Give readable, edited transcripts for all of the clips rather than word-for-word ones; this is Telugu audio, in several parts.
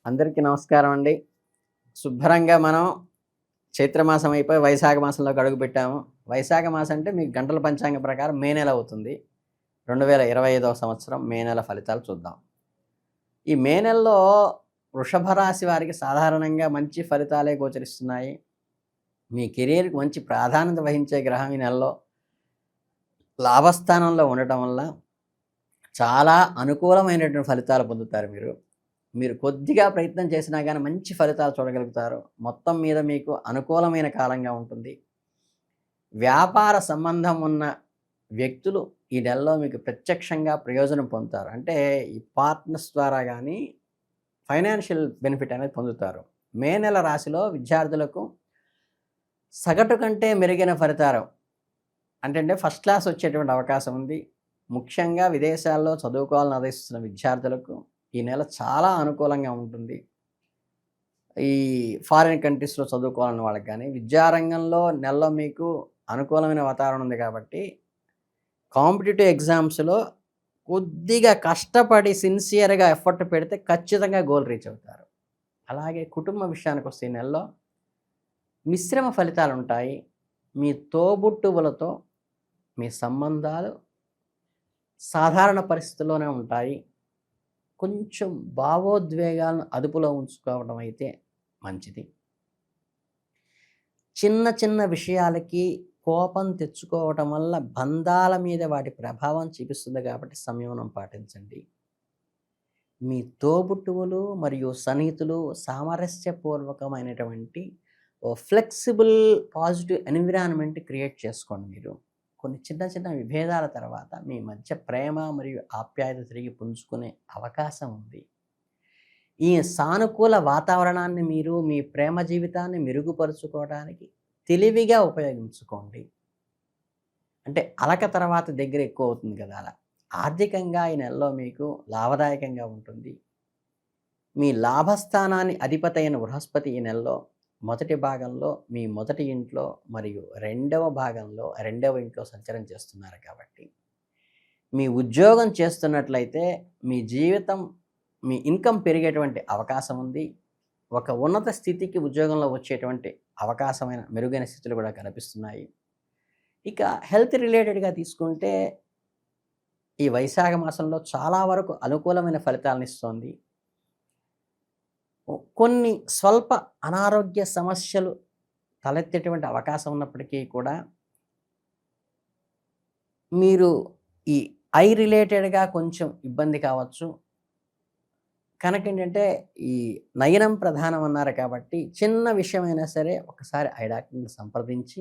అందరికీ నమస్కారం అండి. శుభ్రంగా మనం చైత్రమాసం అయిపోయి వైశాఖ మాసంలోకి అడుగుపెట్టాము. వైశాఖ మాసం అంటే మీకు గంటల పంచాంగం ప్రకారం మే నెల అవుతుంది. 2025వ సంవత్సరం మే నెల ఫలితాలు చూద్దాం. ఈ మే నెలలో వృషభ రాశి వారికి సాధారణంగా మంచి ఫలితాలే గోచరిస్తున్నాయి. మీ కెరీర్‌కి మంచి ప్రాధాన్యత వహించే గ్రహం ఈ నెలలో లాభస్థానంలో ఉండటం వల్ల చాలా అనుకూలమైనటువంటి ఫలితాలు పొందుతారు మీరు. మీరు కొద్దిగా ప్రయత్నం చేసినా గానీ మంచి ఫలితాలు చూడగలుగుతారు. మొత్తం మీద మీకు అనుకూలమైన కాలంగా ఉంటుంది. వ్యాపార సంబంధం ఉన్న వ్యక్తులు ఈ నెలలో మీకు ప్రత్యక్షంగా ప్రయోజనం పొందుతారు. అంటే ఈ పార్ట్నర్స్ ద్వారా గానీ ఫైనాన్షియల్ బెనిఫిట్ అనేది పొందుతారు. మే నెల రాశిలో విద్యార్థులకు సగటు కంటే మెరుగైన ఫలితాలు అంటే ఫస్ట్ క్లాస్ వచ్చేటువంటి అవకాశం ఉంది. ముఖ్యంగా విదేశాల్లో చదువుకోవాలని ఆదేశిస్తున్న విద్యార్థులకు ఈ నెల చాలా అనుకూలంగా ఉంటుంది. ఈ ఫారిన్ కంట్రీస్‌లో చదువుకోవాలన్న వాళ్ళకి కానీ, విద్యారంగంలో నెలలో మీకు అనుకూలమైన వాతావరణం ఉంది కాబట్టి, కాంపిటీటివ్ ఎగ్జామ్స్‌లో కొద్దిగా కష్టపడి సిన్సియర్‌గా ఎఫర్ట్ పెడితే ఖచ్చితంగా గోల్ రీచ్ అవుతారు. అలాగే కుటుంబ విషయానికొస్తే ఈ నెలలో మిశ్రమ ఫలితాలుంటాయి. మీ తోబుట్టువులతో మీ సంబంధాలు సాధారణ పరిస్థితుల్లోనే ఉంటాయి. కొంచెం భావోద్వేగాలను అదుపులో ఉంచుకోవడం అయితే మంచిది. చిన్న చిన్న విషయాలకి కోపం తెచ్చుకోవటం వల్ల బంధాల మీద వాటి ప్రభావం చూపిస్తుంది కాబట్టి సంయమనం పాటించండి. మీ తోబుట్టువులు మరియు సన్నిహితులు సామరస్యపూర్వకమైనటువంటి ఫ్లెక్సిబుల్ పాజిటివ్ ఎన్విరాన్మెంట్ క్రియేట్ చేసుకోండి మీరు. కొన్ని చిన్న చిన్న విభేదాల తర్వాత మీ మధ్య ప్రేమ మరియు ఆప్యాయత తిరిగి పుంజుకునే అవకాశం ఉంది. ఈ సానుకూల వాతావరణాన్ని మీరు మీ ప్రేమ జీవితాన్ని మెరుగుపరుచుకోవడానికి తెలివిగా ఉపయోగించుకోండి. అంటే అలక తర్వాత దగ్గర ఎక్కువ అవుతుంది కదా అలా. ఆర్థికంగా ఈ నెలలో మీకు లాభదాయకంగా ఉంటుంది. మీ లాభస్థానాన్ని అధిపతి అయిన బృహస్పతి ఈ నెలలో మొదటి భాగంలో మీ మొదటి ఇంట్లో మరియు రెండవ భాగంలో రెండవ ఇంట్లో సంచారం చేస్తున్నారు కాబట్టి, మీ ఉద్యోగం చేస్తున్నట్లయితే మీ జీవితం మీ ఇన్కమ్ పెరిగేటువంటి అవకాశం ఉంది. ఒక ఉన్నత స్థితికి ఉద్యోగంలో వచ్చేటువంటి అవకాశమైన మెరుగైన స్థితులు కూడా కనిపిస్తున్నాయి. ఇక హెల్త్ రిలేటెడ్గా తీసుకుంటే ఈ వైశాఖ మాసంలో చాలా వరకు అనుకూలమైన ఫలితాలను ఇస్తోంది. కొన్ని స్వల్ప అనారోగ్య సమస్యలు తలెత్తేటువంటి అవకాశం ఉన్నప్పటికీ కూడా మీరు ఈ ఐ రిలేటెడ్గా కొంచెం ఇబ్బంది కావచ్చు. కనుక ఏంటంటే ఈ నయనం ప్రధానం అన్నారు కాబట్టి చిన్న విషయమైనా సరే ఒకసారి ఐ డాక్టర్ని సంప్రదించి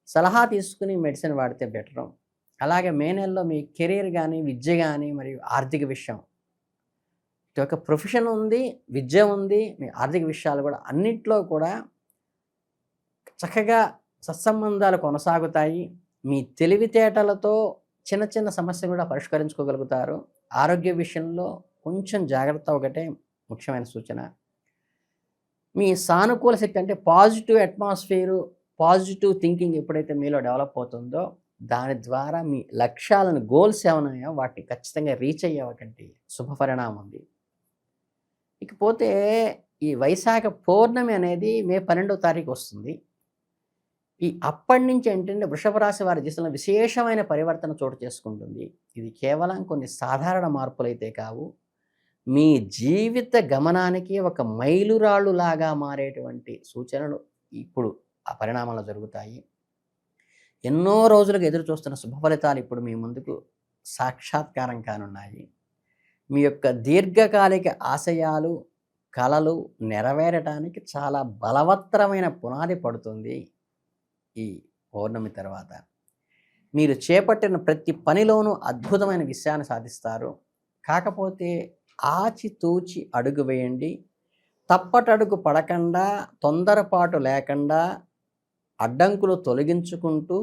సలహా తీసుకుని మెడిసిన్ వాడితే బెటరు. అలాగే మే నెలలో మీ కెరీర్ కానీ విద్య కానీ మరియు ఆర్థిక విషయం ఒక ప్రొఫెషన్ ఉంది, విద్య ఉంది, మీ ఆర్థిక విషయాలు కూడా అన్నిట్లో కూడా చక్కగా సత్సంబంధాలు కొనసాగుతాయి. మీ తెలివితేటలతో చిన్న చిన్న సమస్యలు కూడా పరిష్కరించుకోగలుగుతారు. ఆరోగ్య విషయంలో కొంచెం జాగ్రత్త ఒకటే ముఖ్యమైన సూచన. మీ సానుకూల శక్తి అంటే పాజిటివ్ అట్మాస్ఫియరు, పాజిటివ్ థింకింగ్ ఎప్పుడైతే మీలో డెవలప్ అవుతుందో దాని ద్వారా మీ లక్ష్యాలను గోల్స్ ఏమన్నాయో వాటిని ఖచ్చితంగా రీచ్ అయ్యేటువంటి శుభ పరిణామం ఉంది. ఇకపోతే ఈ వైశాఖ పౌర్ణమి అనేది మే 12వ తారీఖు వస్తుంది. అప్పటి నుంచి ఏంటంటే వృషభ రాశి వారి దిశలో విశేషమైన పరివర్తన చోటు చేసుకుంటుంది. ఇది కేవలం కొన్ని సాధారణ మార్పులైతే కావు, మీ జీవిత గమనానికి ఒక మైలురాళ్ళు లాగా మారేటువంటి సూచనలు ఇప్పుడు ఆ పరిణామాలు జరుగుతాయి. ఎన్నో రోజులుగా ఎదురు చూస్తున్న శుభ ఫలితాలు ఇప్పుడు మీ ముందుకు సాక్షాత్కారం కానున్నాయి. మీ యొక్క దీర్ఘకాలిక ఆశయాలు కలలు నెరవేరటానికి చాలా బలవత్తరమైన పునాది పడుతుంది. ఈ పౌర్ణమి తర్వాత మీరు చేపట్టిన ప్రతి పనిలోనూ అద్భుతమైన విషయాన్ని సాధిస్తారు. కాకపోతే ఆచితూచి అడుగు వేయండి. తప్పటడుగు పడకుండా, తొందరపాటు లేకుండా అడ్డంకులు తొలగించుకుంటూ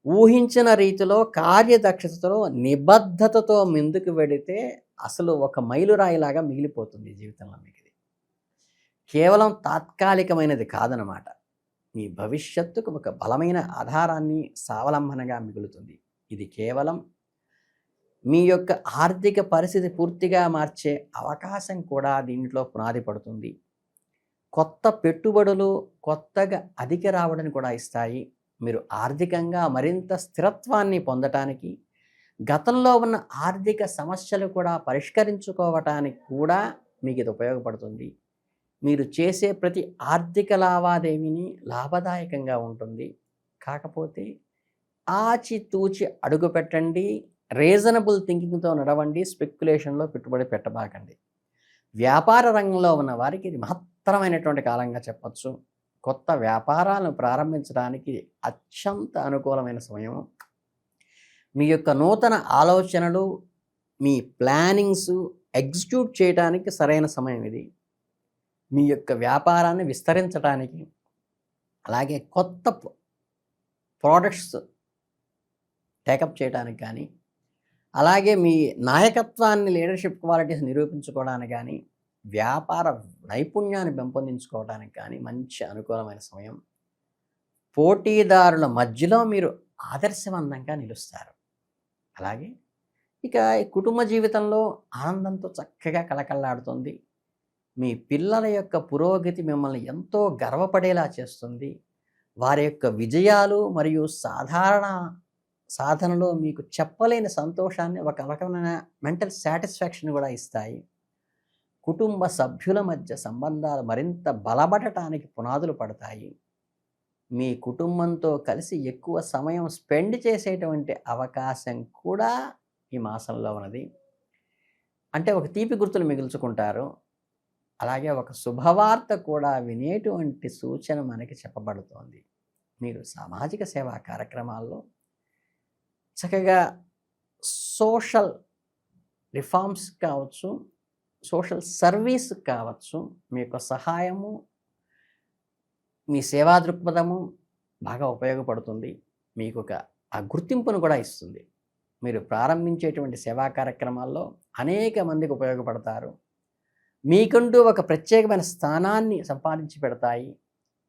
ఊహించిన రీతిలో కార్యదక్షతతో నిబద్ధతతో ముందుకు వెడితే అసలు ఒక మైలురాయిలాగా మిగిలిపోతుంది జీవితంలో. మీకు ఇది కేవలం తాత్కాలికమైనది కాదనమాట. మీ భవిష్యత్తుకు ఒక బలమైన ఆధారాన్ని స్వావలంబనగా మిగులుతుంది. ఇది కేవలం మీ యొక్క ఆర్థిక పరిస్థితి పూర్తిగా మార్చే అవకాశం కూడా దీంట్లో పునాది పడుతుంది. కొత్త పెట్టుబడులు కొత్తగా అధిక రాబడిని కూడా ఇస్తాయి. మీరు ఆర్థికంగా మరింత స్థిరత్వాన్ని పొందటానికి, గతంలో ఉన్న ఆర్థిక సమస్యలు కూడా పరిష్కరించుకోవటానికి కూడా మీకు ఇది ఉపయోగపడుతుంది. మీరు చేసే ప్రతి ఆర్థిక లావాదేవీని లాభదాయకంగా ఉంటుంది. కాకపోతే ఆచితూచి అడుగు పెట్టండి. రీజనబుల్ థింకింగ్తో నడవండి. స్పెక్యులేషన్లో పెట్టుబడి పెట్టబాకండి. వ్యాపార రంగంలో ఉన్న వారికి ఇది మహత్తరమైనటువంటి కాలంగా చెప్పచ్చు. కొత్త వ్యాపారాలను ప్రారంభించడానికి అత్యంత అనుకూలమైన సమయం. మీ యొక్క నూతన ఆలోచనలు, మీ ప్లానింగ్స్ ఎగ్జిక్యూట్ చేయడానికి సరైన సమయం ఇది. మీ యొక్క వ్యాపారాన్ని విస్తరించడానికి, అలాగే కొత్త ప్రోడక్ట్స్ టేకప్ చేయడానికి కానీ, అలాగే మీ నాయకత్వాన్ని, లీడర్షిప్ క్వాలిటీస్ నిరూపించుకోవడానికి కానీ, వ్యాపార నైపుణ్యాన్ని పెంపొందించుకోవడానికి కానీ మంచి అనుకూలమైన సమయం. పోటీదారుల మధ్యలో మీరు ఆదర్శవంతంగా నిలుస్తారు. అలాగే ఇక కుటుంబ జీవితంలో ఆనందంతో చక్కగా కళకళలాడుతుంది. మీ పిల్లల యొక్క పురోగతి మిమ్మల్ని ఎంతో గర్వపడేలా చేస్తుంది. వారి యొక్క విజయాలు మరియు సాధనలో మీకు చెప్పలేని సంతోషాన్ని, ఒక రకమైన మెంటల్ సాటిస్ఫాక్షన్ కూడా ఇస్తాయి. కుటుంబ సభ్యుల మధ్య సంబంధాలు మరింత బలపడటానికి పునాదులు పడతాయి. మీ కుటుంబంతో కలిసి ఎక్కువ సమయం స్పెండ్ చేసేటువంటి అవకాశం కూడా ఈ మాసంలో ఉన్నది. అంటే ఒక తీపి గుర్తులు మిగుల్చుకుంటారు. అలాగే ఒక శుభవార్త కూడా వినేటువంటి సూచన మనకి చెప్పబడుతోంది. మీరు సామాజిక సేవా కార్యక్రమాల్లో చక్కగా సోషల్ రిఫార్మ్స్ కావచ్చు, సోషల్ సర్వీస్ కావచ్చు, మీ యొక్క సహాయము, మీ సేవా దృక్పథము బాగా ఉపయోగపడుతుంది. మీకు ఆ గుర్తింపును కూడా ఇస్తుంది. మీరు ప్రారంభించేటువంటి సేవా కార్యక్రమాల్లో అనేక మందికి ఉపయోగపడతారు. మీకంటూ ఒక ప్రత్యేకమైన స్థానాన్ని సంపాదించి పెడతాయి.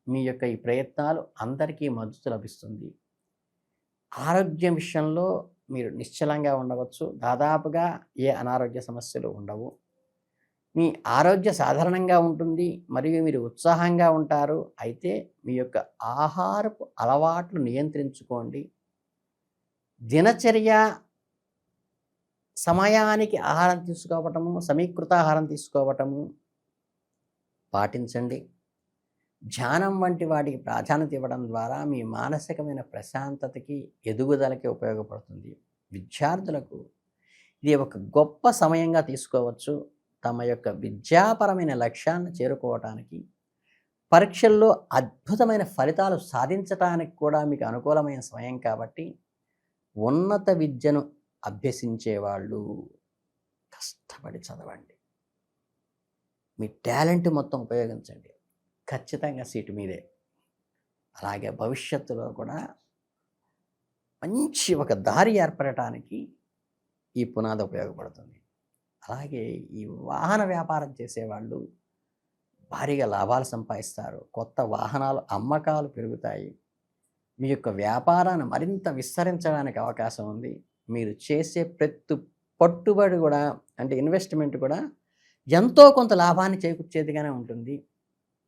మీ యొక్క ఈ ప్రయత్నాలు అందరికీ మద్దతు లభిస్తుంది. ఆరోగ్యం విషయంలో మీరు నిశ్చలంగా ఉండవచ్చు. దాదాపుగా ఏ అనారోగ్య సమస్యలు ఉండవు. మీ ఆరోగ్య సాధారణంగా ఉంటుంది మరియు మీరు ఉత్సాహంగా ఉంటారు. అయితే మీ యొక్క ఆహారపు అలవాట్లు నియంత్రించుకోండి. దినచర్య సమయానికి ఆహారం తీసుకోవటము, సమీకృత ఆహారం తీసుకోవటము పాటించండి. ధ్యానం వంటి వాటికి ప్రాధాన్యత ఇవ్వడం ద్వారా మీ మానసికమైన ప్రశాంతతకి, ఎదుగుదలకి ఉపయోగపడుతుంది. విద్యార్థులకు ఇది ఒక గొప్ప సమయంగా తీసుకోవచ్చు. తమ యొక్క విద్యాపరమైన లక్ష్యాలను చేరుకోవటానికి, పరీక్షల్లో అద్భుతమైన ఫలితాలు సాధించడానికి కూడా మీకు అనుకూలమైన సమయం కాబట్టి ఉన్నత విద్యను అభ్యసించేవాళ్ళు కష్టపడి చదవండి. మీ టాలెంట్ మొత్తం ఉపయోగించండి. ఖచ్చితంగా సీటు మీదే. అలాగే భవిష్యత్తులో కూడా మంచి ఒక దారి ఏర్పడటానికి ఈ పునాది ఉపయోగపడుతుంది. అలాగే ఈ వాహన వ్యాపారం చేసేవాళ్ళు భారీగా లాభాలు సంపాదిస్తారు. కొత్త వాహనాలు అమ్మకాలు పెరుగుతాయి. మీ యొక్క వ్యాపారాన్ని మరింత విస్తరించడానికి అవకాశం ఉంది. మీరు చేసే ప్రతి పట్టుబడి కూడా, అంటే ఇన్వెస్ట్మెంట్ కూడా ఎంతో కొంత లాభాన్ని చేకూర్చేదిగానే ఉంటుంది.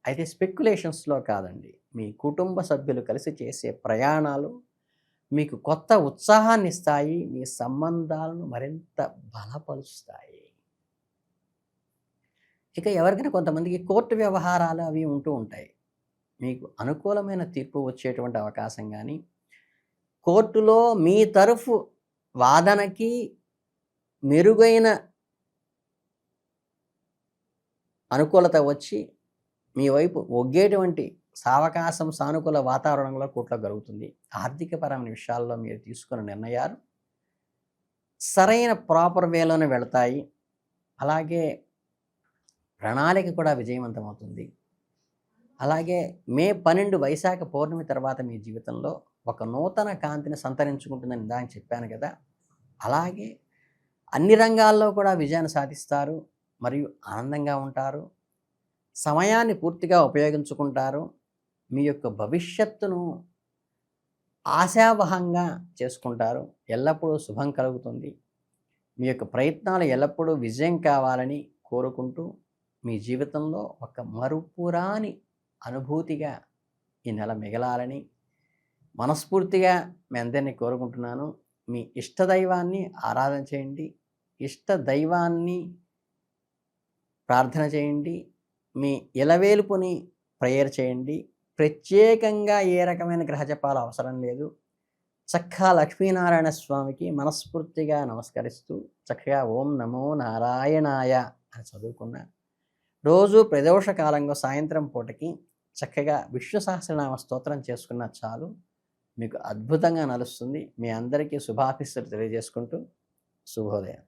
అయితే స్పెక్యులేషన్స్లో కాదండి. మీ కుటుంబ సభ్యులు కలిసి చేసే ప్రయాణాలు మీకు కొత్త ఉత్సాహాన్ని ఇస్తాయి. మీ సంబంధాలను మరింత బలపరుస్తాయి. ఇక ఎవరికైనా కొంతమందికి కోర్టు వ్యవహారాలు అవి ఉంటూ ఉంటాయి. మీకు అనుకూలమైన తీర్పు వచ్చేటువంటి అవకాశం కానీ, కోర్టులో మీ తరఫు వాదనకి మెరుగైన అనుకూలత వచ్చి మీ వైపు ఒగ్గేటువంటి సావకాశం, సానుకూల వాతావరణంలో కోర్టులో జరుగుతుంది. ఆర్థికపరమైన విషయాల్లో మీరు తీసుకున్న నిర్ణయాలు సరైన ప్రాపర్ వేలోనే వెళతాయి. అలాగే ప్రణాళిక కూడా విజయవంతమవుతుంది. అలాగే మే 12 వైశాఖ పౌర్ణమి తర్వాత మీ జీవితంలో ఒక నూతన కాంతిని సంతరించుకుంటుందని ఇందాక చెప్పాను కదా. అలాగే అన్ని రంగాల్లో కూడా విజయాన్ని సాధిస్తారు మరియు ఆనందంగా ఉంటారు. సమయాన్ని పూర్తిగా ఉపయోగించుకుంటారు. మీ యొక్క భవిష్యత్తును ఆశావహంగా చేసుకుంటారు. ఎల్లప్పుడూ శుభం కలుగుతుంది. మీ యొక్క ప్రయత్నాలు ఎల్లప్పుడూ విజయం కావాలని కోరుకుంటూ మీ జీవితంలో ఒక మరుపురాని అనుభూతిగా ఈ నెల మిగలాలని మనస్ఫూర్తిగా మీ అందరినీ కోరుకుంటున్నాను. మీ ఇష్టదైవాన్ని ఆరాధన చేయండి, ఇష్ట దైవాన్ని ప్రార్థన చేయండి, మీ ఇలవేలుపుని ప్రేయర్ చేయండి. ప్రత్యేకంగా ఏ రకమైన గ్రహజపాలు అవసరం లేదు. చక్కగా లక్ష్మీనారాయణ స్వామికి మనస్ఫూర్తిగా నమస్కరిస్తూ చక్కగా ఓం నమో నారాయణాయ అని చదువుకున్న రోజు ప్రదోష కాలంలో సాయంత్రం పూటకి చక్కగా విష్ణు సహస్రనామ స్తోత్రం చేసుకున్న చాలు, మీకు అద్భుతంగా నడుస్తుంది. మీ అందరికీ శుభాశీస్సులు తెలియజేసుకుంటూ శుభోదయం.